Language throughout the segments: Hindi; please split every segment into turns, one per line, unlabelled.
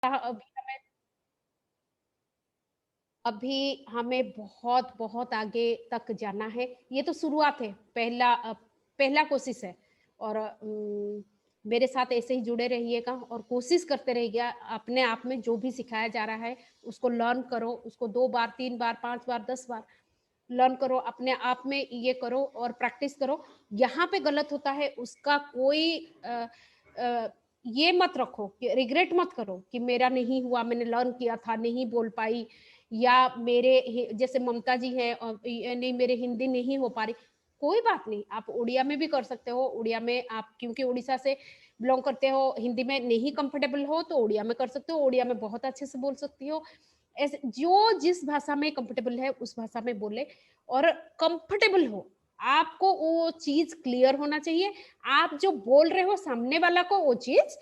अभी हमें अभी हमें बहुत-बहुत आगे तक जाना है। ये तो शुरुआत है, पहला कोशिश है और मेरे साथ ऐसे ही जुड़े रहिएगा और कोशिश करते रहिएगा अपने आप में जो भी सिखाया जा रहा है, उसको लर्न करो, उसको 2 बार, 3 बार, 5 बार, 10 बार लर्न करो, अपने आप में ये करो और प्रैक्टिस करो। यहाँ पे गलत होता है उसका कोई अ, ये मत रखो कि रिग्रेट मत करो कि मेरा नहीं हुआ, मैंने लर्न किया था, नहीं बोल पाई या मेरे जैसे ममता जी हैं नहीं मेरे हिंदी नहीं हो पा रही। कोई बात नहीं, आप उड़िया में भी कर सकते हो, उड़िया में आप क्योंकि उड़ीसा से बिलॉन्ग करते हो, हिंदी में नहीं कंफर्टेबल हो तो उड़िया में कर सकते हो, उड़िया में बहुत अच्छे से बोल सकती हो। ऐसे जो जिस भाषा में कंफर्टेबल है उस भाषा में बोले और कंफर्टेबल हो। आपको वो चीज़ क्लियर होना चाहिए। आप जो बोल रहे हो सामने वाला को वो चीज़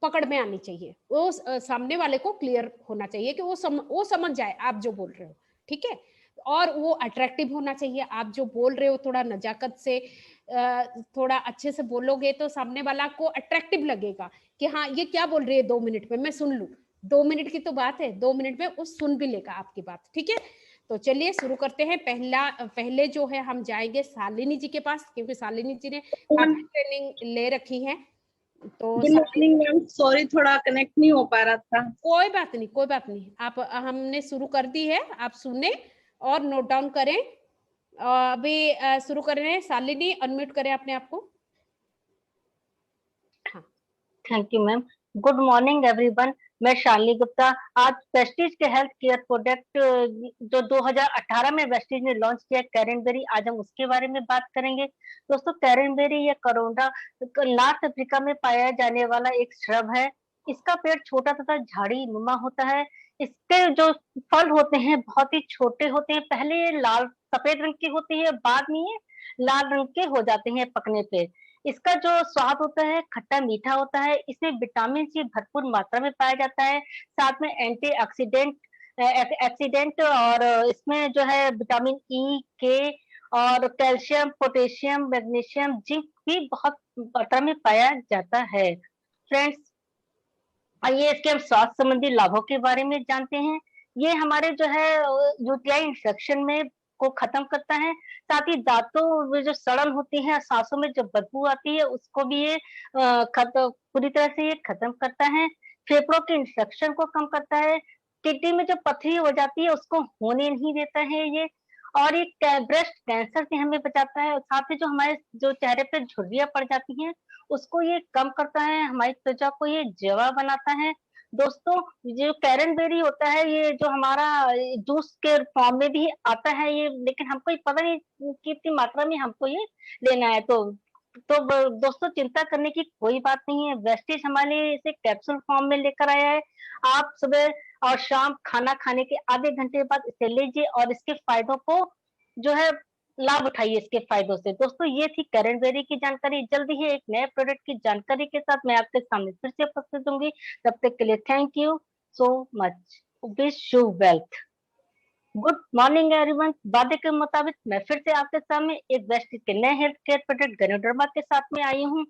पकड़ में आनी चाहिए। वो सामने वाले को क्लियर होना चाहिए कि वो समझ जाए आप जो बोल रहे हो, ठीक है? और वो अट्रैक्टिव होना चाहिए। आप जो बोल रहे हो थोड़ा नज़ाकत से थोड़ा अच्छे से बोलोगे तो सामने वाला को अट्रैक्टिव लगेगा कि हाँ, ये क्या बोल रही है 2 मिनट में, मैं सुन लूँ। 2 मिनट की तो बात है, 2 मिनट में वो सुन भी लेगा आपकी बात, ठीक है? तो चलिए शुरू करते हैं। पहले जो है हम जाएँगे शालिनी जी के पास क्योंकि शालिनी जी ने काफ़ी ट्रेनिंग ले रखी है। तो
good
Shalini
morning ma'am, sorry थोड़ा कनेक्ट नहीं हो पा रहा था।
कोई बात नहीं, कोई बात नहीं। आप हमने शुरू कर दी है, आप सुनें और नोट डाउन करें। अभी शुरू कर रहे हैं, शालिनी अनम्यूट करें अपने आप को। हाँ।
Thank you ma'am. Good morning everyone. मैं शालिनी गुप्ता। आज वेस्टीज के हेल्थ केयर प्रोडक्ट जो 2018 में वेस्टीज ने लॉन्च किया कैरनबेरी, आज हम उसके बारे में बात करेंगे। दोस्तों, कैरनबेरी या करोंडा नॉर्थ अफ्रीका में पाया जाने वाला एक श्रब है। इसका पेड़ छोटा तथा झाड़ी नुमा होता है। इसके जो फल होते हैं बहुत ही छोटे होते हैं। पहले ये लाल सफेद रंग के होते हैं, बाद में ये लाल रंग के हो जाते हैं पकने पे। इसका जो स्वाद होता है खट्टा मीठा होता है। इसमें विटामिन सी भरपूर मात्रा में पाया जाता है। साथ में एंटीऑक्सीडेंट एक्सीडेंट और इसमें जो है विटामिन ई के और कैल्शियम, पोटेशियम, मैग्नीशियम, जिंक भी बहुत मात्रा में पाया जाता है। फ्रेंड्स, आइए इसके हम स्वास्थ्य संबंधी लाभों के बारे में जानते हैं। ये हमारे जो है यूटीआई इन्फेक्शन में को खत्म करता है। साथ ही दांतों में जो सड़न होती है, सांसों में जो बदबू आती है, उसको भी ये पूरी तरह से ये खत्म करता है। फेफड़ों के इन्फेक्शन को कम करता है। किडनी में जो पथरी हो जाती है उसको होने नहीं देता है ये। और ये ब्रेस्ट कैंसर से हमें बचाता है। साथ ही जो हमारे जो चेहरे पे झुर्रियां पड़ जाती हैं उसको ये कम करता है। हमारी त्वचा को ये जवा बनाता है। दोस्तों, जो कैरनबेरी होता है ये जो हमारा जूस के फॉर्म में भी आता है ये, लेकिन हमको ये पता नहीं कितनी मात्रा में हमको ये लेना है। दोस्तों, चिंता करने की कोई बात नहीं है। वेस्टेज हमारे लिए इसे कैप्सूल फॉर्म में लेकर आया है। आप सुबह और शाम खाना खाने के आधे घंटे बाद इसे लीजिए और इसके फायदों को जो है लाभ उठाइए इसके फायदों से। दोस्तों, ये थी कैरनबेरी की जानकारी। जल्दी ही एक नए प्रोडक्ट की जानकारी के साथ मैं आपके सामने फिर से उपस्थित होंगी। तब तक के लिए thank you so much. Wish you wealth. Good morning everyone. वादे के मुताबिक मैं फिर से आपके सामने एक वेस्टीज के नए हेल्थ केयर प्रोडक्ट गैनोडर्मा के साथ में आई हूँ।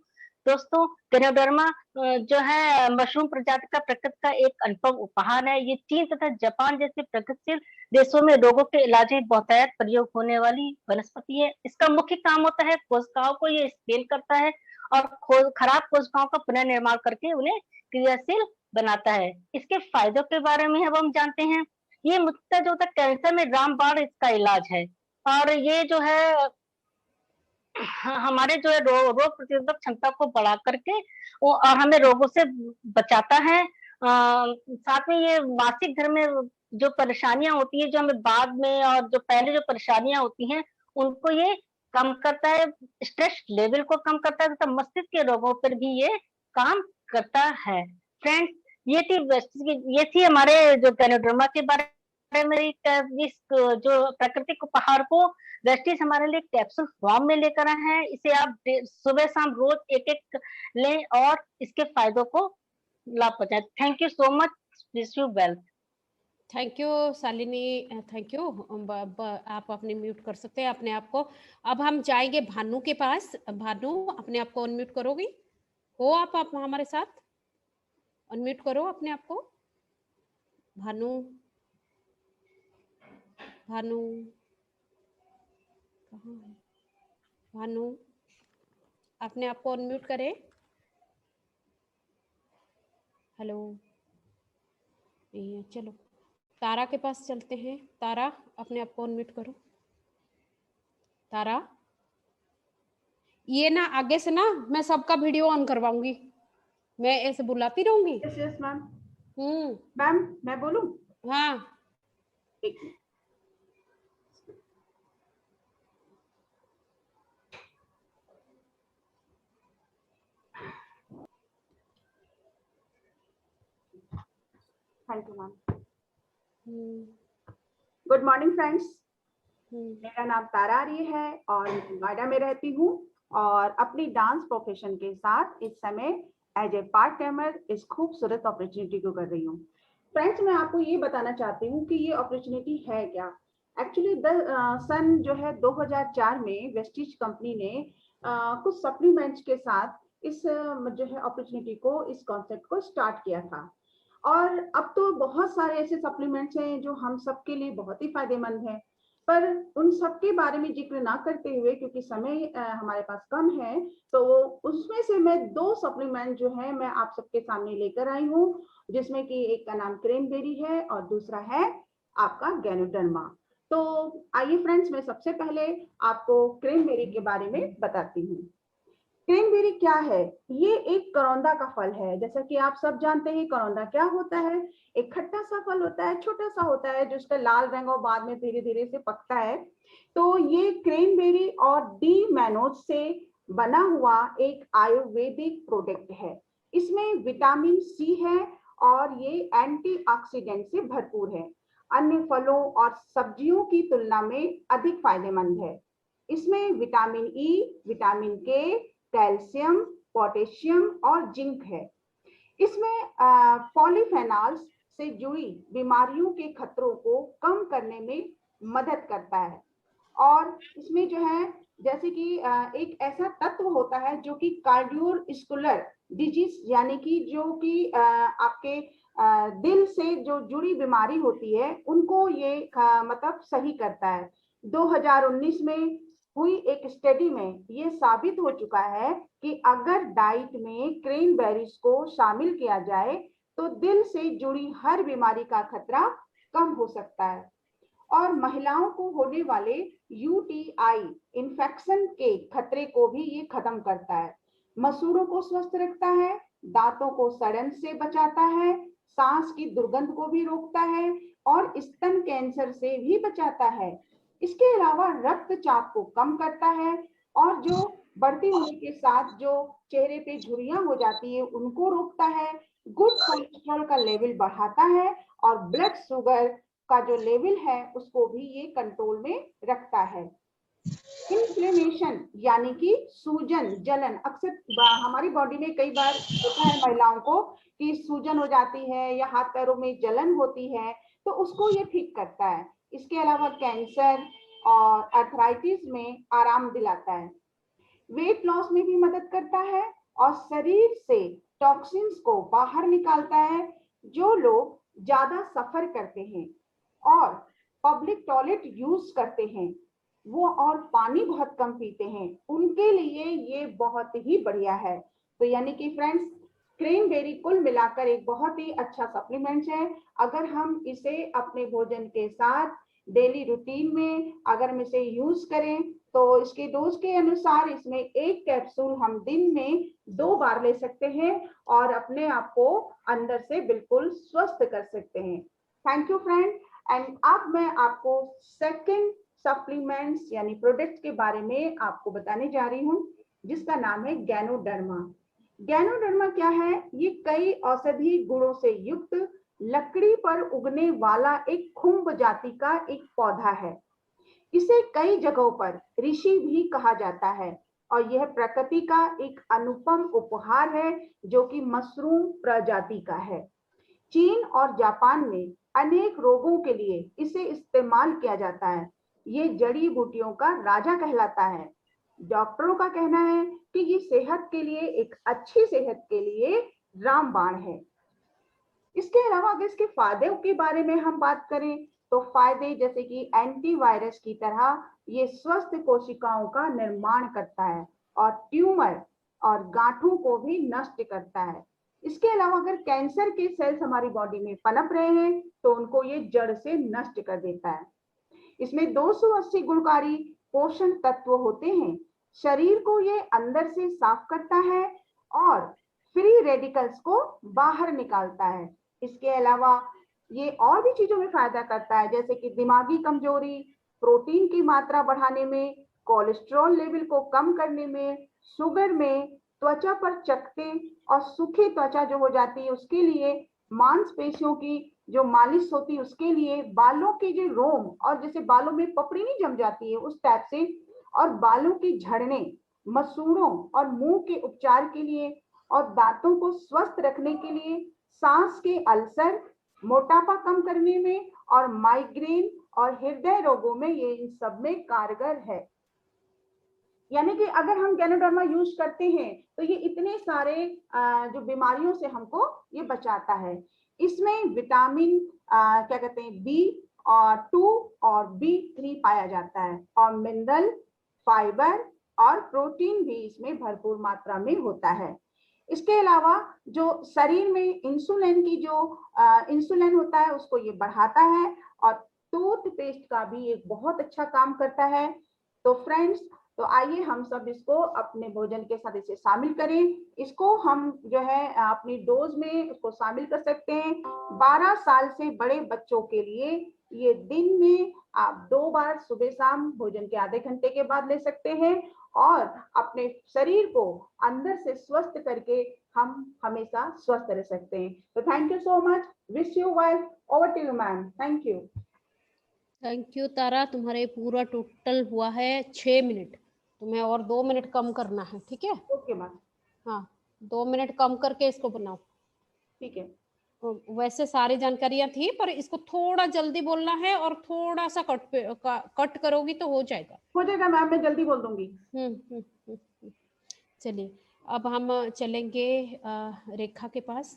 दोस्तों, गैनोडर्मा जो है मशरूम प्रजाति का प्रकृति का एक अनुपम उपहार है। ये चीन तथा जापान जैसे प्रगतिशील देशों में रोगों के इलाज में बहुतायत प्रयोग होने वाली वनस्पति है। इसका मुख्य काम होता है कोशिकाओं को ये स्पेल करता है और खराब कोशिकाओं का पुनर्निर्माण करके उन्हें क्रियाशील बनाता है। इसके फायदों के बारे में अब हम जानते हैं। ये मुख्यतः जो होता है कैंसर में रामबाण इसका इलाज है। और ये जो है हमारे जो है रोग प्रतिरोधक क्षमता को बढ़ा करके और हमें रोगों से बचाता है। साथ में ये मासिक धर्म में जो परेशानियां होती है, जो हमें बाद में और जो पहले जो परेशानियां होती हैं उनको ये कम करता है। स्ट्रेस लेवल को कम करता है तथा मस्तिष्क के रोगों पर भी ये काम करता है। फ्रेंड्स, ये थी हमारे जो गैनोडर्मा के बारे में। इस जो प्राकृतिक उपहार को वेस्टीज हमारे लिए कैप्सूल फॉर्म में लेकर आए हैं। इसे आप सुबह शाम रोज एक एक लें और इसके फायदों को लाभ पहुंचाएं। Thank you so much. Wish you wealth.
Thank you Shalini, thank you. आप अपने म्यूट कर सकते हैं अपने आप को। अब हम जाएंगे भानु के पास। भानु, अपने आप को अनम्यूट करोगी? हो आप हमारे साथ? अनम्यूट करो अपने आप को। भानु, भानु कहाँ है? भानु, अपने आप को अनम्यूट करें। हेलो, चलो तारा के पास चलते हैं। तारा, अपने आप को अनम्यूट करो। तारा, ये ना आगे से ना मैं सबका वीडियो ऑन करवाऊंगी, मैं ऐसे बुलाती रहूंगी।
Yes yes ma'am.
हम्म,
मैम मैं बोलूं?
हाँ।
एक minute. Thank you ma'am. Good morning friends. मेरा नाम तारा आर्य है और मैं नोएडा में रहती हूँ और अपनी डांस प्रोफेशन के साथ इस समय एज ए पार्ट टाइमर इस खूबसूरत अपॉर्चुनिटी को कर रही हूँ। फ्रेंड्स, मैं आपको ये बताना चाहती हूँ कि ये अपॉर्चुनिटी है क्या। एक्चुअली सन जो है 2004 में वेस्टिज कंपनी ने कुछ सप्लीमेंट्स के साथ इस जो है अपॉर्चुनिटी को, इस कॉन्सेप्ट को स्टार्ट किया था। और अब तो बहुत सारे ऐसे सप्लीमेंट्स हैं जो हम सबके लिए बहुत ही फायदेमंद हैं, पर उन सब के बारे में जिक्र ना करते हुए, क्योंकि समय हमारे पास कम है, तो उसमें से मैं 2 सप्लीमेंट जो है मैं आप सबके सामने लेकर आई हूँ, जिसमें कि एक का नाम क्रैनबेरी है और दूसरा है आपका गैनोडर्मा। तो आइए फ्रेंड्स, मैं सबसे पहले आपको क्रैनबेरी के बारे में बताती हूँ। क्रैनबेरी क्या है? ये एक करौंदा का फल है। जैसा कि आप सब जानते हैं करौंदा क्या होता है। एक खट्टा सा फल होता है, छोटा सा होता है, जिसका लाल रंग और बाद में धीरे धीरे से पकता है। तो ये क्रैनबेरी और डी मैनोज से बना हुआ एक आयुर्वेदिक प्रोडक्ट है। इसमें विटामिन सी है और ये एंटीऑक्सीडेंट से भरपूर है। अन्य फलों और सब्जियों की तुलना में अधिक फायदेमंद है। इसमें विटामिन ई, विटामिन के, कैल्शियम, पोटेशियम और जिंक है। इसमें पॉलीफेनॉल्स से जुड़ी बीमारियों के खतरों को कम करने में मदद करता है। और इसमें जो है, जैसे कि एक ऐसा तत्व होता है जो कि कार्डियोवास्कुलर डिजीज, यानी कि जो कि आपके दिल से जो जुड़ी बीमारी होती है उनको ये मतलब सही करता है। 2019 में हुई एक स्टडी में ये साबित हो चुका है कि अगर डाइट में क्रैनबेरीज को शामिल किया जाए तो दिल से जुड़ी हर बीमारी का खतरा कम हो सकता है। और महिलाओं को होने वाले यूटीआई इन्फेक्शन के खतरे को भी ये खत्म करता है। मसूड़ों को स्वस्थ रखता है, दांतों को सड़न से बचाता है, सांस की दुर्गंध को भी रोकता है और स्तन कैंसर से भी बचाता है। इसके अलावा रक्तचाप को कम करता है और जो बढ़ती उम्र के साथ जो चेहरे पे झुर्रियां हो जाती है उनको रोकता है। गुड कोलेस्ट्रॉल का लेवल बढ़ाता है और ब्लड शुगर का जो लेवल है उसको भी ये कंट्रोल में रखता है। इन्फ्लेमेशन यानी कि सूजन, जलन, अक्सर हमारी बॉडी में कई बार होता है महिलाओं को कि सूजन हो जाती है या हाथ पैरों में जलन होती है, तो उसको ये ठीक करता है। इसके अलावा कैंसर और अर्थराइटिस में आराम दिलाता है। वेट लॉस में भी मदद करता है और शरीर से टॉक्सिन्स को बाहर निकालता है। जो लोग ज्यादा सफर करते हैं और पब्लिक टॉयलेट यूज करते हैं वो और पानी बहुत कम पीते हैं, उनके लिए ये बहुत ही बढ़िया है। तो यानी कि फ्रेंड्स, क्रैनबेरी कुल मिलाकर एक बहुत ही अच्छा सप्लीमेंट है। अगर हम इसे अपने भोजन के साथ डेली रूटीन में अगर हम इसे यूज करें तो इसके डोज के अनुसार इसमें 1 कैप्सूल हम दिन में 2 बार ले सकते हैं और अपने आप को अंदर से बिल्कुल स्वस्थ कर सकते हैं। Thank you friend. एंड अब मैं आपको सेकंड सप्लीमेंट्स यानी प्रोडक्ट्स के बारे में आपको बताने जा रही हूँ, जिसका नाम है गैनोडर्मा। गैनोडर्मा क्या है? ये कई औषधीय गुणों से युक्त लकड़ी पर उगने वाला एक खुम्ब जाति का एक पौधा है। इसे कई जगहों पर ऋषि भी कहा जाता है और यह प्रकृति का एक अनुपम उपहार है जो कि मशरूम प्रजाति का है। चीन और जापान में अनेक रोगों के लिए इसे इस्तेमाल किया जाता है। ये जड़ी बूटियों का राजा कहलाता है। डॉक्टरों का कहना है कि ये सेहत के लिए, एक अच्छी सेहत के लिए रामबाण है। इसके अलावा अगर इसके फायदों के बारे में हम बात करें तो फायदे जैसे कि एंटीवायरस की तरह ये स्वस्थ कोशिकाओं का निर्माण करता है और ट्यूमर और गांठों को भी नष्ट करता है। इसके अलावा अगर कैंसर के सेल्स हमारी बॉडी में पनप रहे हैं तो उनको ये जड़ से नष्ट कर देता है। इसमें 280 गुणकारी पोषण तत्व होते हैं। शरीर को ये अंदर से साफ करता है और फ्री रेडिकल्स को बाहर निकालता है। इसके अलावा ये और भी चीजों में फायदा करता है, जैसे कि दिमागी कमजोरी, प्रोटीन की मात्रा बढ़ाने में, कोलेस्ट्रॉल लेवल को कम करने में, शुगर में, त्वचा पर चकत्ते और सूखी त्वचा जो हो जाती है उसके लिए, मांसपेशियों की जो मालिश होती है उसके लिए, बालों के जो रोम और जैसे बालों में पपड़ी नहीं जम जाती है उस टाइप से, और बालों की झड़ने, मसूड़ों और मुंह के उपचार के लिए, और दांतों को स्वस्थ रखने के लिए, सांस के अल्सर, मोटापा कम करने में और माइग्रेन और हृदय रोगों में ये इन सब में कारगर है। यानी कि अगर हम गैनोडर्मा यूज करते हैं तो ये इतने सारे जो बीमारियों से हमको ये बचाता है। इसमें विटामिन क्या कहते हैं बी और 2 और B3 पाया जाता है और मिनरल, फाइबर और प्रोटीन भी इसमें भरपूर मात्रा में होता है। इसके अलावा जो शरीर में इंसुलिन की जो इंसुलिन होता है उसको ये बढ़ाता है और टूथपेस्ट का भी एक बहुत अच्छा काम करता है। तो फ्रेंड्स, तो आइए हम सब इसको अपने भोजन के साथ इसे शामिल करें। इसको हम जो है अपनी डोज में उसको शामिल कर सकते हैं। 12 साल से बड़े बच्चों के लिए ये दिन में आप 2 बार सुबह शाम भोजन के आधे घंटे के बाद ले सकते हैं और अपने शरीर को अंदर से स्वस्थ करके हम हमेशा स्वस्थ रह सकते हैं। तो thank you so much, wish you well, over to you ma'am, thank you.
Thank you Tara, तुम्हारे पूरा टोटल हुआ है 6 मिनट, तुम्हें और 2 मिनट कम करना है, ठीक है?
Okay ma'am.
हाँ, 2 मिनट कम करके इसको बनाओ,
ठीक है।
वैसे सारी जानकारियां थी पर इसको थोड़ा जल्दी बोलना है और थोड़ा सा कट करोगी तो हो जाएगा।
हो जाएगा मैम, मैं जल्दी बोल दूंगी।
चलिए अब हम चलेंगे रेखा के पास।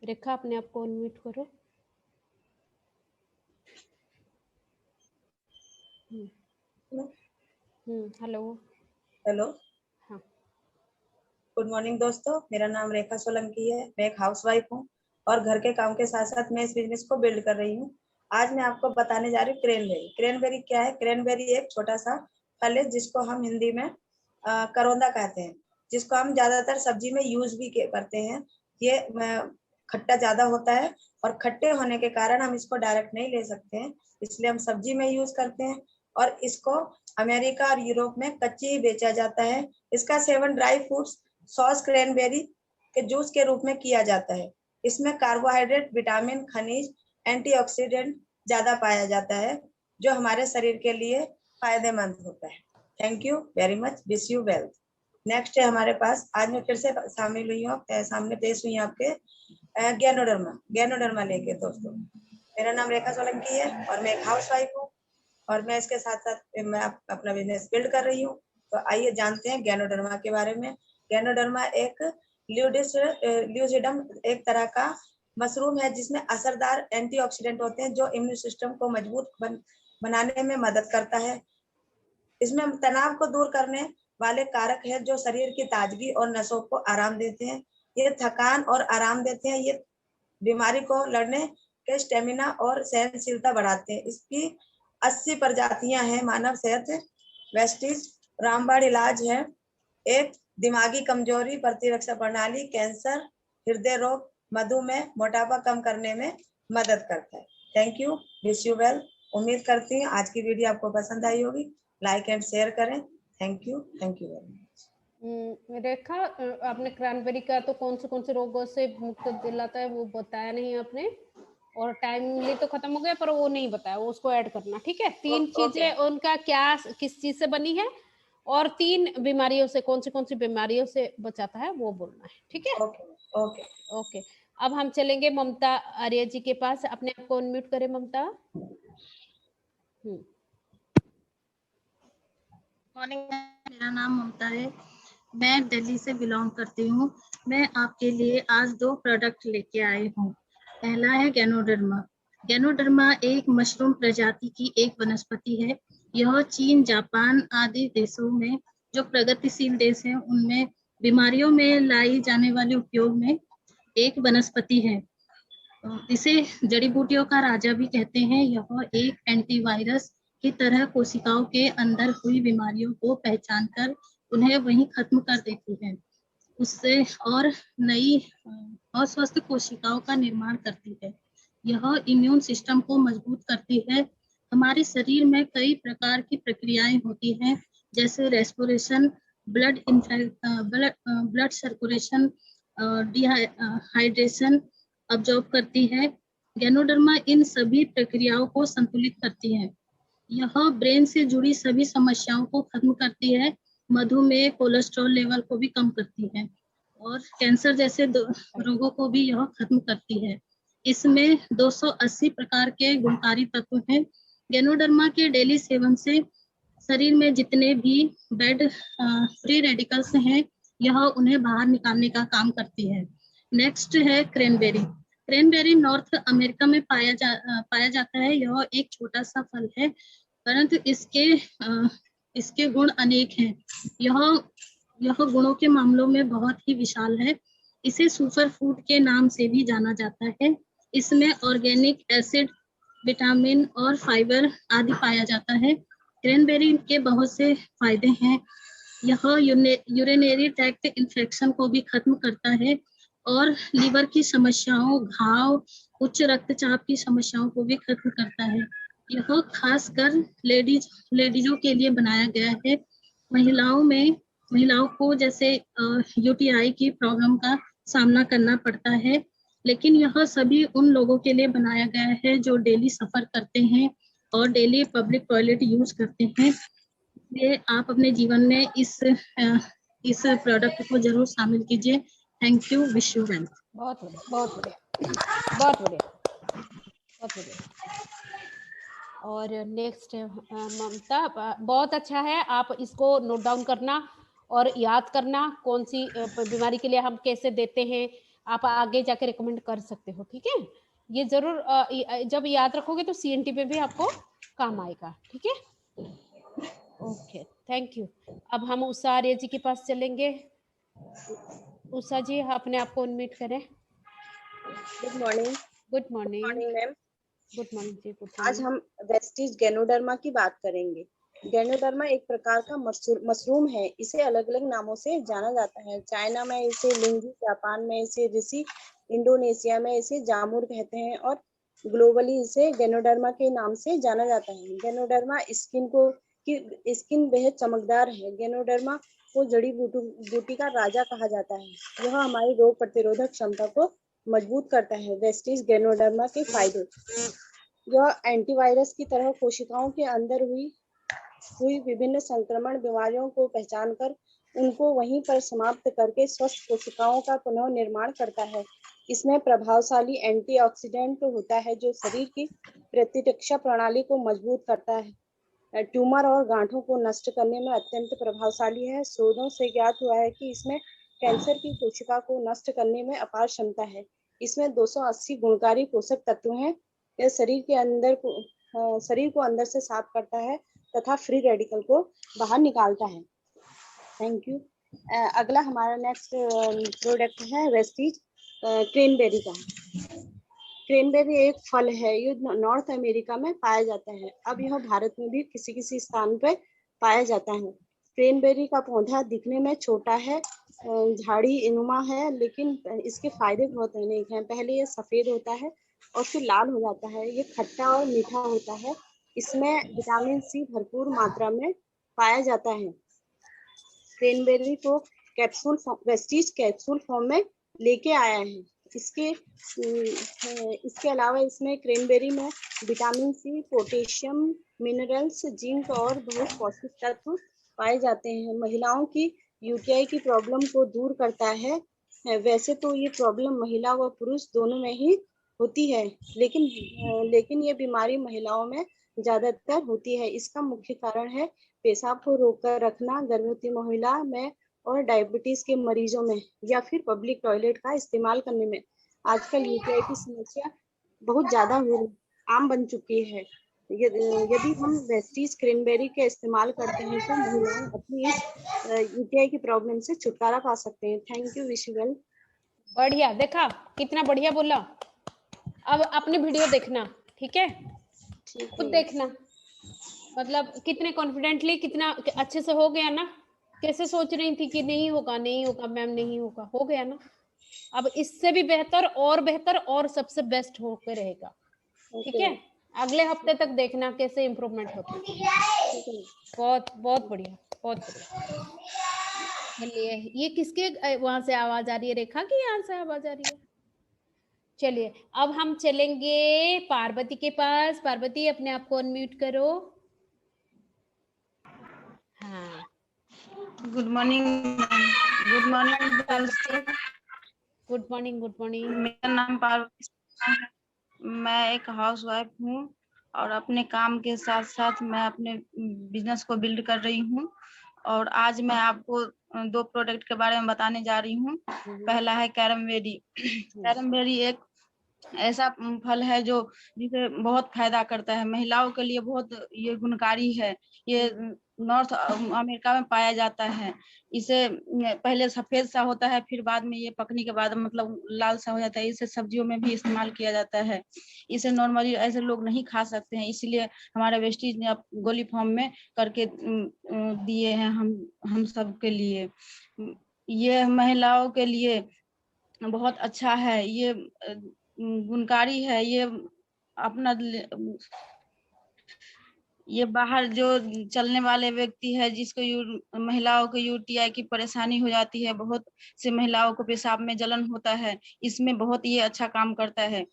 रेखा, अपने आप को अनम्यूट करो। हेलो।
हेलो,
हाँ।
गुड मॉर्निंग दोस्तों, मेरा नाम रेखा सोलंकी है। मैं एक हाउसवाइफ हूँ और घर के काम के साथ साथ मैं इस बिजनेस को बिल्ड कर रही हूँ। आज मैं आपको बताने जा रही हूँ क्रैनबेरी। क्रैनबेरी क्या है? क्रैनबेरी एक छोटा सा फल है जिसको हम हिंदी में करौंदा कहते हैं, जिसको हम ज्यादातर सब्जी में यूज भी करते हैं। ये खट्टा ज्यादा होता है और खट्टे होने के कारण हम इसको डायरेक्ट नहीं ले सकते हैं, इसलिए हम सब्जी में यूज करते हैं और इसको अमेरिका और यूरोप में कच्ची ही बेचा जाता है। इसका seven dry fruits sauce cranberry के जूस के रूप में किया जाता है। इसमें कार्बोहाइड्रेट, विटामिन, खनिज, एंटीऑक्सीडेंट ज्यादा पाया जाता है जो हमारे शरीर के लिए फायदेमंद होता है। Thank you very much, wish you well. Next है हमारे पास, आज मैं फिर से शामिल हुई हूँ, सामने पेश हुई आपके गैनोडर्मा लेके। दोस्तों, मेरा नाम रेखा सोलंकी है और मैं एक हाउसवाइफ हूँ और मैं इसके साथ साथ मैं अपना बिजनेस बिल्ड कर रही हूँ। तो आइए जानते हैं गैनोडर्मा के बारे में। गैनोडर्मा एक ल्यूसिडम एक तरह का मशरूम है जिसमें असरदार एंटीऑक्सीडेंट होते हैं जो इम्यून सिस्टम को मजबूत बनाने में मदद करता है। इसमें तनाव को दूर करने वाले कारक है जो शरीर की ताजगी और नसों को आराम देते हैं। ये थकान और आराम देते हैं। ये बीमारी को लड़ने के स्टेमिना और सहनशीलता बढ़ाते हैं। इसकी 80 प्रजातियां हैं। मानव सेहत, वेस्टिज, रामबाण इलाज है। एक दिमागी कमजोरी, प्रतिरक्षा प्रणाली, कैंसर, हृदय रोग, मधुमेह, मोटापा कम करने में मदद करता है। Thank you, wish you well. उम्मीद करती हूँ आज की वीडियो आपको पसंद आई होगी। लाइक एंड शेयर करें। Thank you very much.
Rekha, आपने क्रैनबेरी का तो कौन से रोगों से मुक्त दिलाता है वो बताया नहीं आपने, और टाइमली तो खत्म हो गया पर वो नहीं बताया, वो उसको ऐड करना, ठीक है? 3 चीजें उनका क्या, किस चीज से बनी है और 3 बीमारियों से, कौन सी बीमारियों से बचाता है वो बोलना है, ठीक है?
ओके।
ओके। अब हम चलेंगे ममता आर्य जी के पास। अपने आप को अनम्यूट करें ममता।
मॉर्निंग, मेरा नाम ममता है, मैं दिल्ली से बिलोंग करती हूँ। मैं आपके लिए आज 2 प्रोडक्ट लेके आई हूँ। पहला है गैनोडर्मा। गैनोडर्मा एक मशरूम प्रजाति की एक वनस्पति है। यह चीन, जापान आदि देशों में, जो प्रगतिशील देश हैं, उनमें बीमारियों में लाई जाने वाले उपयोग में एक वनस्पति है। इसे जड़ी बूटियों का राजा भी कहते हैं। यह एक एंटीवायरस की तरह कोशिकाओं के अंदर हुई बीमारियों को पहचान कर उन्हें वहीं खत्म कर देती है, उससे और नई अस्वस्थ कोशिकाओं का निर्माण करती है। यह इम्यून सिस्टम को मजबूत करती है। हमारे शरीर में कई प्रकार की प्रक्रियाएं होती हैं, जैसे respiration, blood circulation, dehydration absorb करती है। गैनोडर्मा इन सभी प्रक्रियाओं को संतुलित करती है। यह ब्रेन से जुड़ी सभी समस्याओं को खत्म करती है। मधुमेह, कोलेस्ट्रॉल लेवल को भी कम करती है और कैंसर जैसे रोगों को भी यह खत्म करती है। इसमें 280 प्रकार के गुणकारी तत्व हैं। गैनोडर्मा के डेली सेवन से शरीर में जितने भी बैड फ्री रेडिकल्स हैं, यह उन्हें बाहर निकालने का काम करती है। नेक्स्ट है क्रैनबेरी। क्रैनबेरी नॉर्थ अमेरिका में पाया जाता है। यह एक छोटा सा फल है, परंतु इसके गुण अनेक हैं। यह गुणों के मामलों में बहुत ही विशाल है। इसे सुपर फूड के नाम से भी जाना जाता है। इसमें ऑर्गेनिक एसिड, विटामिन और फाइबर आदि पाया जाता है। क्रैनबेरी के बहुत से फायदे हैं। यह यूरिनरी ट्रैक्ट इन्फेक्शन को भी खत्म करता है और लीवर की समस्याओं, घाव, उच्च रक्तचाप की समस्याओं को भी खत्म करता है। यह खासकर लेडीजों के लिए बनाया गया है। महिलाओं को जैसे यूटीआई की प्रॉब्लम का सामना करना पड़ता है, लेकिन यह सभी उन लोगों के लिए बनाया गया है जो डेली सफर करते हैं और डेली पब्लिक टॉयलेट यूज करते हैं। इसलिए आप अपने जीवन में इस प्रोडक्ट को जरूर शामिल कीजिए। Thank you, wish you well.
बहुत बढ़िया, बहुत बढ़िया, बहुत बढ़िया, बहुत बढ़िया। और नेक्स्ट ममता, बहुत अच्छा है। आप इसको नोट डाउन करना और याद करना, कौन सी बीमारी के लिए हम कैसे देते हैं, आप आगे जाके रिकमेंड कर सकते हो। ठीक है, ये जरूर जब याद रखोगे तो सीएनटी पे भी आपको काम आएगा। ठीक है, ओके, थैंक यू। अब हम उषा आर्य जी के पास चलेंगे। उषा जी, अपने आप को अनम्यूट करें।
Good morning.
Good morning.
Good morning ma'am.
Good morning जी, गुड
आज
मॉर्निंग।
हम वेस्टिज गैनोडर्मा की बात करेंगे। गैनोडर्मा एक प्रकार का मशरूम है। इसे अलग अलग नामों से जाना जाता है। चाइना में इसे लिंगी, जापान में इसे रिसी, इंडोनेशिया में इसे जामुर कहते हैं और ग्लोबली इसे गैनोडर्मा के नाम से जाना जाता है। गैनोडर्मा स्किन बेहद चमकदार है। गैनोडर्मा को जड़ी बूटी का राजा कहा जाता है। यह हमारी रोग प्रतिरोधक क्षमता को मजबूत करता है। वेस्टिज गैनोडर्मा के फायदे: यह एंटीवायरस की तरह कोशिकाओं के अंदर हुई विभिन्न संक्रमण बीमारियों को पहचान कर उनको वहीं पर समाप्त करके स्वस्थ कोशिकाओं का पुनः निर्माण करता है। इसमें प्रभावशाली एंटीऑक्सीडेंट होता है जो शरीर की प्रतिरक्षा प्रणाली को मजबूत करता है। ट्यूमर और गांठों को नष्ट करने में अत्यंत प्रभावशाली है। शोधों से ज्ञात हुआ है कि इसमें कैंसर की कोशिका को नष्ट करने में अपार क्षमता है। इसमें 280 गुणकारी पोषक तत्व हैं। यह शरीर को अंदर से साफ करता है तथा फ्री रेडिकल को बाहर निकालता है। Thank you. अगला हमारा नेक्स्ट प्रोडक्ट है वेस्टिज क्रैनबेरी का। क्रैनबेरी एक फल है। ये नॉर्थ अमेरिका में पाया जाता है। अब यह भारत में भी किसी किसी स्थान पर पाया जाता है। क्रैनबेरी का पौधा दिखने में छोटा है, झाड़ी इनुमा है, लेकिन इसके फायदे बहुत अनेक हैं। पहले ये सफेद होता है और फिर लाल हो जाता है। ये खट्टा और मीठा होता है। इसमें विटामिन सी भरपूर मात्रा में पाया जाता है। क्रैनबेरी को वेस्टिज कैप्सूल फॉर्म में लेके आया है। इसके अलावा इसमें क्रैनबेरी में vitamin C, potassium, minerals, zinc और बहुत पौष्टिक तत्व पाए जाते हैं। महिलाओं की यूटीआई की प्रॉब्लम को दूर करता है। वैसे तो ये प्रॉब्लम महिला व पुरुष दोनों में ही होती है, लेकिन ये बीमारी महिलाओं में ज्यादातर होती है। इसका मुख्य कारण है पेशाब को रोककर रखना, गर्भवती महिला में और डायबिटीज के मरीजों में, या फिर पब्लिक टॉयलेट का इस्तेमाल करने में। आजकल यूटीआई की समस्या बहुत ज्यादा आम बन चुकी है। यदि हम वेस्टीज क्रैनबेरी का इस्तेमाल करते हैं तो महिलाएं अपनी इस यूटीआई की प्रॉब्लम से छुटकारा पा सकते हैं। Thank you, wish you well.
बढ़िया, देखा कितना बढ़िया बोला। अब अपनी वीडियो देखना, ठीक है, खुद देखना, मतलब कितने कॉन्फिडेंटली, कितना अच्छे से हो गया ना। कैसे सोच रही थी कि नहीं होगा नहीं होगा मैम, नहीं होगा, हो गया ना। अब इससे भी बेहतर और सबसे बेस्ट होकर रहेगा, ठीक है। अगले हफ्ते तक देखना कैसे इम्प्रूवमेंट होता है। बहुत बहुत बढ़िया, बहुत बढ़िया। चलिए, ये किसके वहां से आवाज आ रही है? रेखा की यहाँ से आवाज आ रही है? चलिए, अब हम चलेंगे पार्वती के पास। पार्वती, अपने आप को अनम्यूट करो। हाँ,
गुड मॉर्निंग। गुड मॉर्निंग दोस्तों।
Good morning. Good morning.
मेरा नाम पार्वती है। मैं एक हाउस वाइफ हूँ और अपने काम के साथ साथ मैं अपने बिजनेस को बिल्ड कर रही हूँ। और आज मैं आपको 2 प्रोडक्ट के बारे में बताने जा रही हूँ। पहला है कैरमबेरी। कैरमबेरी एक ऐसा फल है जो जिसे बहुत फायदा करता है, महिलाओं के लिए बहुत ये गुणकारी है। ये नॉर्थ अमेरिका में पाया जाता है। इसे पहले सफेद सा होता है, फिर बाद में ये पकने के बाद मतलब लाल सा हो जाता है। इसे सब्जियों में भी इस्तेमाल किया जाता है। इसे नॉर्मली ऐसे लोग नहीं खा सकते हैं, इसलिए हमारे वेस्टीज ने गोली फॉर्म में करके दिए हैं हम सब के लिए। ये महिलाओं के लिए बहुत अच्छा है, ये गुणकारी है। ये अपना ये बाहर जो चलने वाले व्यक्ति है जिसको महिलाओं को यूटीआई की परेशानी हो जाती है, बहुत से महिलाओं को पेशाब में जलन होता है, इसमें बहुत ये अच्छा काम करता है।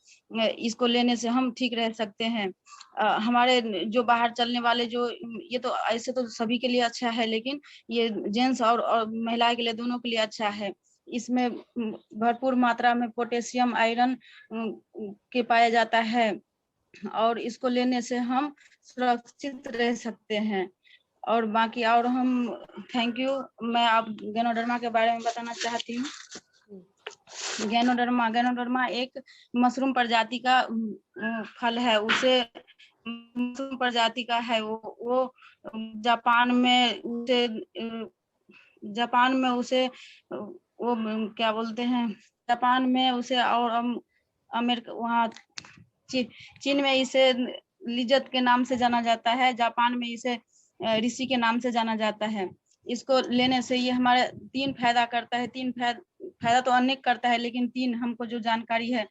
इसको लेने से हम ठीक रह सकते हैं। हमारे जो बाहर चलने वाले जो ये तो ऐसे तो सभी के लिए अच्छा है, लेकिन ये जेंट्स और महिला के लिए दोनों के लिए अच्छा है। इसमें भरपूर मात्रा में पोटेशियम, आयरन के पाया जाता है और इसको लेने से हम सुरक्षित रह सकते हैं। और बाकी और हम थैंक यू। मैं आप गैनोडर्मा के बारे में बताना चाहती हूँ। गैनोडर्मा एक मशरूम प्रजाति का फल है। उसे मशरूम प्रजाति का है। वो जापान में उसे वो क्या बोलते हैं, जापान में उसे और अमेरिका वहाँ चीन में इसे लिज्जत के नाम से जाना जाता है। जापान में इसे ऋषि के नाम से जाना जाता है। इसको लेने से ये हमारे 3 फायदा करता है। 3 फायदा तो अनेक करता है, लेकिन 3 हमको जो जानकारी है,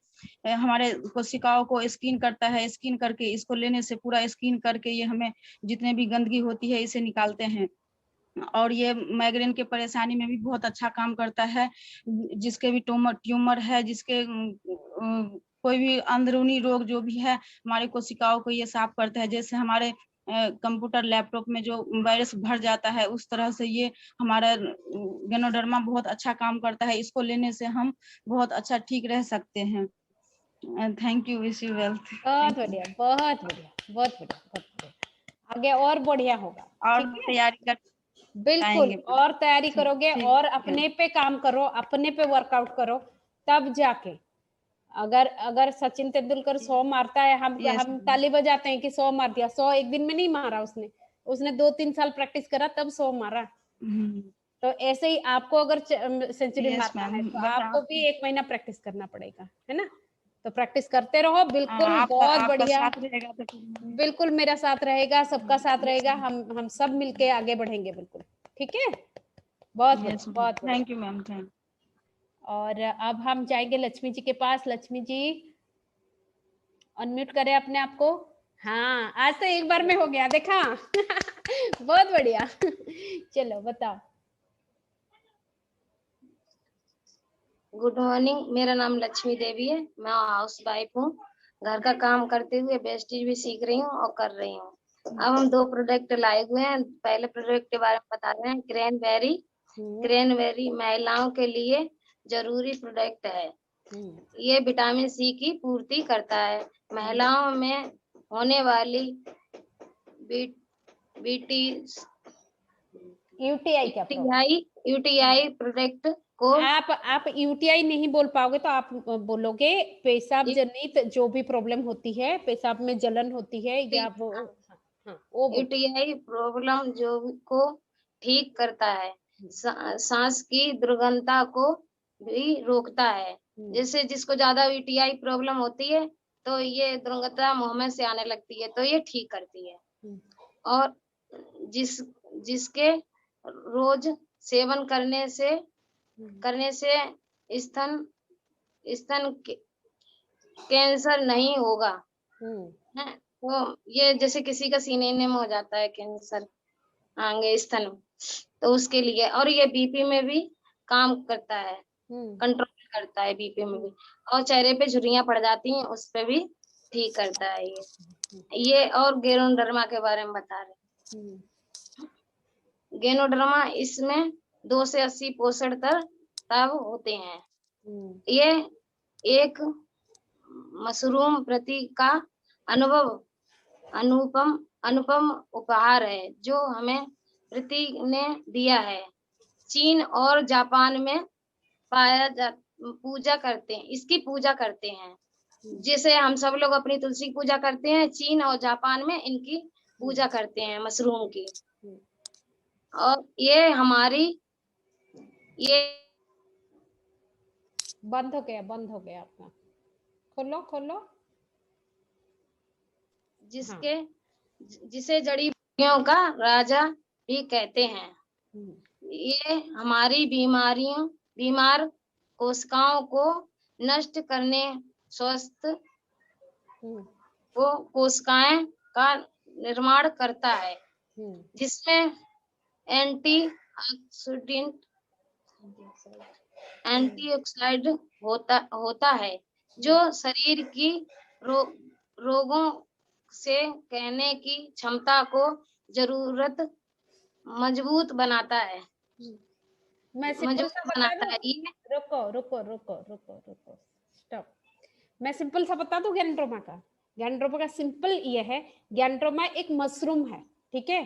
हमारे कोशिकाओं को स्किन करता है। स्किन करके इसको लेने से पूरा स्किन करके ये हमें जितने भी गंदगी होती है इसे निकालते हैं। और ये माइग्रेन के परेशानी में भी बहुत अच्छा काम करता है। जिसके भी ट्यूमर है, जिसके कोई भी अंदरूनी रोग जो भी है, हमारे कोशिकाओं को ये साफ करता है। जैसे हमारे कंप्यूटर लैपटॉप में जो वायरस भर जाता है, उस तरह से ये हमारा गैनोडर्मा बहुत अच्छा काम करता है। इसको लेने से हम बहुत अच्छा ठीक रह सकते हैं। Thank you, wish you wealth.
बहुत बढ़िया, बहुत बढ़िया, बहुत बढ़िया, बहुत बढ़िया। आगे और बढ़िया होगा।
और तैयारी कर
बिल्कुल, और तैयारी करोगे और अपने पे काम करो, अपने पे वर्कआउट करो, तब जाके अगर सचिन तेंदुलकर 100 मारता है, हम ताली बजाते हैं कि 100 मार दिया। 100 एक दिन में नहीं मारा उसने 2-3 साल प्रैक्टिस करा तब 100 मारा। तो ऐसे ही आपको अगर सेंचुरी मारना है तो आपको भी 1 महीना प्रैक्टिस करना पड़ेगा, है ना। तो प्रैक्टिस करते रहो। बिल्कुल, बहुत बढ़िया। बिल्कुल मेरा साथ रहेगा, सबका साथ रहेगा। हम सब मिलके आगे बढ़ेंगे। बिल्कुल ठीक है। बहुत
थैंक यू मैम।
और अब हम जाएंगे लक्ष्मी जी के पास। लक्ष्मी जी, अनम्यूट करें अपने आप को। हाँ, आज तो एक बार में हो गया, देखा। बहुत बढ़िया। चलो बताओ।
गुड मॉर्निंग, मेरा नाम लक्ष्मी देवी है। मैं हाउस वाइफ हूँ। घर का काम करते हुए वेस्टेज भी सीख रही हूँ और कर रही हूँ। अब हम 2 प्रोडक्ट लाए हुए हैं। पहले प्रोडक्ट के बारे में बता रहे हैं। क्रैनबेरी। क्रैनबेरी महिलाओं के लिए जरूरी प्रोडक्ट है। ये विटामिन सी की पूर्ति करता है। महिलाओं में होने वाली यूटीआई प्रोडक्ट को
आप यूटीआई नहीं बोल पाओगे तो आप बोलोगे पेशाब जनित जो भी प्रॉब्लम होती है, पेशाब में जलन होती है या वो वो
यूटीआई प्रॉब्लम जो को ठीक करता है, सांस की दुर्गंधता को भी रोकता है। जैसे जिसको ज्यादा यूटीआई प्रॉब्लम होती है तो ये दुर्गंधता मुंह में से आने लगती है, तो ये ठीक करती है। और जिसके रोज सेवन करने से स्तन कैंसर नहीं होगा। तो ये जैसे किसी का सीने में हो जाता है कैंसर आगे स्तन, तो उसके लिए, और ये बीपी में भी काम करता है, कंट्रोल करता है बीपी में भी, और चेहरे पे झुर्रियां पड़ जाती हैं उस पे भी ठीक करता है ये। और गैनोडर्मा के बारे में बता रहे। गैनोडर्मा इसमें 2 से 80 पोषण तत्व होते हैं। ये एक मशरूम प्रति का अनुपम उपहार है जो हमें प्रति ने दिया है। चीन और जापान में इसकी पूजा करते हैं। जैसे हम सब लोग अपनी तुलसी की पूजा करते हैं, चीन और जापान में इनकी पूजा करते हैं मशरूम की। और ये हमारी
बंद हो गया आपका, खोलो।
जिसे जड़ी बूटियों का राजा भी कहते हैं। ये हमारी बीमार कोशिकाओं को नष्ट करने, स्वस्थ कोशिकाएं का निर्माण करता है, जिसमें एंटीऑक्सीडेंट होता है जो शरीर की रोगों से कहने की क्षमता को जरूरत मजबूत बनाता है।
मैं सिंपल सा बता दूं, रुको स्टॉप। मैं सिंपल सा बता दूं गैनोडर्मा का सिंपल ये है। गैनोडर्मा एक मशरूम है, ठीक है।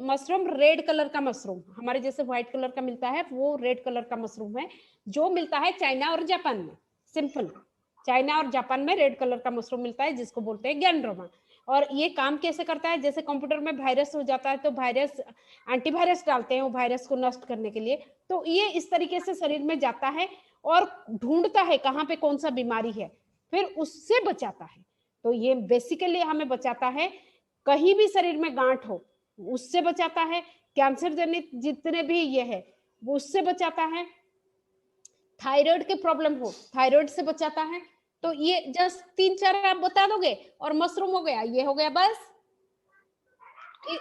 मशरूम रेड कलर का मशरूम, हमारे जैसे व्हाइट कलर का मिलता है वो रेड कलर का मशरूम है, जो मिलता है चाइना और जापान में। सिंपल, चाइना और जापान में रेड कलर का मशरूम मिलता है जिसको बोलते हैं गैनोडर्मा। और ये काम कैसे करता है, जैसे कंप्यूटर में वायरस हो जाता है तो वायरस एंटीवायरस डालते हैं वो वायरस को नष्ट करने के लिए, तो ये इस तरीके से शरीर में जाता है और ढूंढता है कहाँ पे कौन सा बीमारी है, फिर उससे बचाता है। तो ये बेसिकली हमें बचाता है, कहीं भी शरीर में गांठ हो उससे बचाता है, कैंसर जनित जितने भी ये है वो उससे बचाता है, थायराइड के प्रॉब्लम हो थायराइड से बचाता है। तो ये जस्ट 3-4 आप बता दोगे और मशरूम हो गया, ये हो गया बस।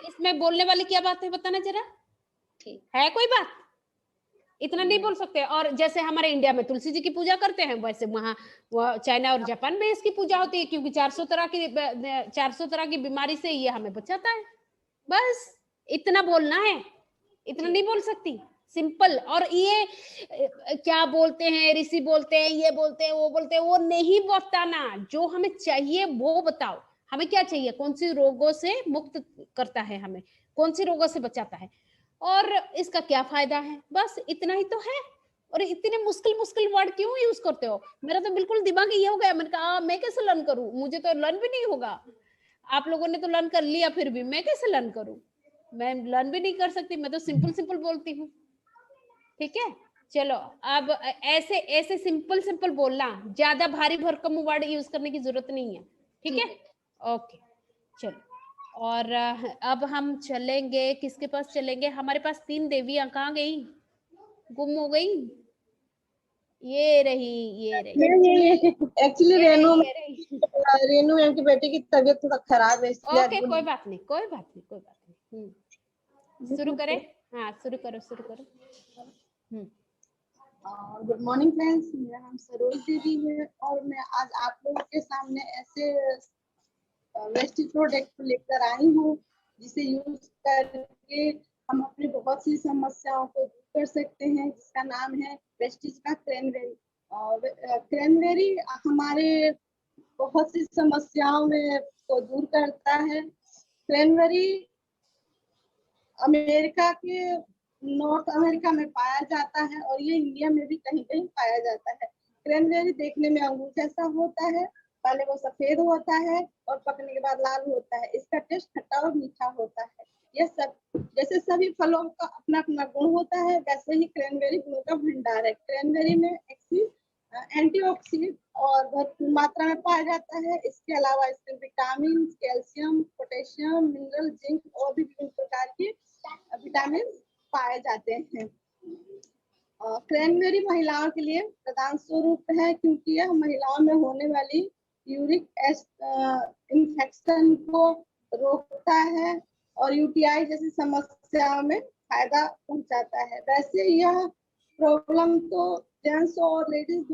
इसमें बोलने वाली क्या बात है बताना जरा, ठीक है कोई बात? इतना नहीं बोल सकते। और जैसे हमारे इंडिया में तुलसी जी की पूजा करते हैं, वैसे वहाँ चाइना और जापान में इसकी पूजा होती है, क्योंकि 400 तरह की बीमारी से ये हमें बचाता है। बस इतना बोलना है, इतना नहीं बोल सकती, सिंपल। और ये क्या बोलते हैं, ऋषि बोलते हैं, ये बोलते हैं, वो नहीं बताना, जो हमें चाहिए वो बताओ। हमें क्या चाहिए, कौन सी रोगों से मुक्त करता है, हमें कौन सी रोगों से बचाता है और इसका क्या फायदा है, बस इतना ही तो है। और इतने मुश्किल वर्ड क्यों यूज करते हो? मेरा तो बिल्कुल दिमाग ये हो गया, मैंने कहा मैं कैसे लर्न करूं, मुझे तो लर्न भी नहीं होगा। आप लोगों ने तो लर्न कर लिया, फिर भी मैं कैसे लर्न करूं? मैं लर्न भी नहीं कर सकती, मैं तो सिंपल बोलती हूँ, ठीक है। चलो अब ऐसे सिंपल बोलना, ज्यादा भारी भरकम वर्ड यूज करने की जरूरत नहीं है, ठीक है। ओके चलो, और अब हम चलेंगे, किसके पास चलेंगे? हमारे पास 3 देवियां कहाँ गई, गुम हो गई? ये रही
एक्चुअली रेनू मैम की बेटे की तबीयत थोड़ा खराब है।
ओके कोई बात नहीं। शुरू करें? हाँ शुरू करो।
गुड मॉर्निंग फ्रेंड्स, मेरा नाम सरोज देवी है और मैं आज आप लोगों के सामने ऐसे वेस्टेज प्रोडक्ट लेकर आई हूँ जिसे यूज करके हम अपनी बहुत सी समस्याओं को दूर कर सकते हैं, जिसका नाम है वेस्टेज का क्रैनबेरी। क्रैनबेरी हमारे बहुत सी समस्याओं में को दूर करता है। क्रैनबेरी अमेरिका के
नॉर्थ अमेरिका में पाया जाता है और ये इंडिया में भी कहीं कहीं पाया जाता है। क्रैनबेरी देखने में अंगूर जैसा होता है, पहले वो सफेद होता है और पकने के बाद लाल होता है। इसका टेस्ट खट्टा और मीठा होता है। ये सब जैसे सभी फलों का अपना अपना गुण होता है, वैसे ही क्रैनबेरी गुण का भंडार है। क्रैनबेरी में एंटीऑक्सीडेंट और भरपूर मात्रा में पाया जाता है। इसके अलावा इसमें vitamin, calcium, potassium, mineral, zinc और भी विभिन्न प्रकार के विटामिन पाए जाते हैं। क्रैनबेरी महिलाओं के लिए प्रधान स्वरूप है, क्योंकि यह महिलाओं में होने वाली यूरिक इन्फेक्शन को रोकता है और यूटीआई जैसी समस्याओं में फायदा पहुंचाता है। वैसे यह प्रॉब्लम तो जेंट्स और लेडीज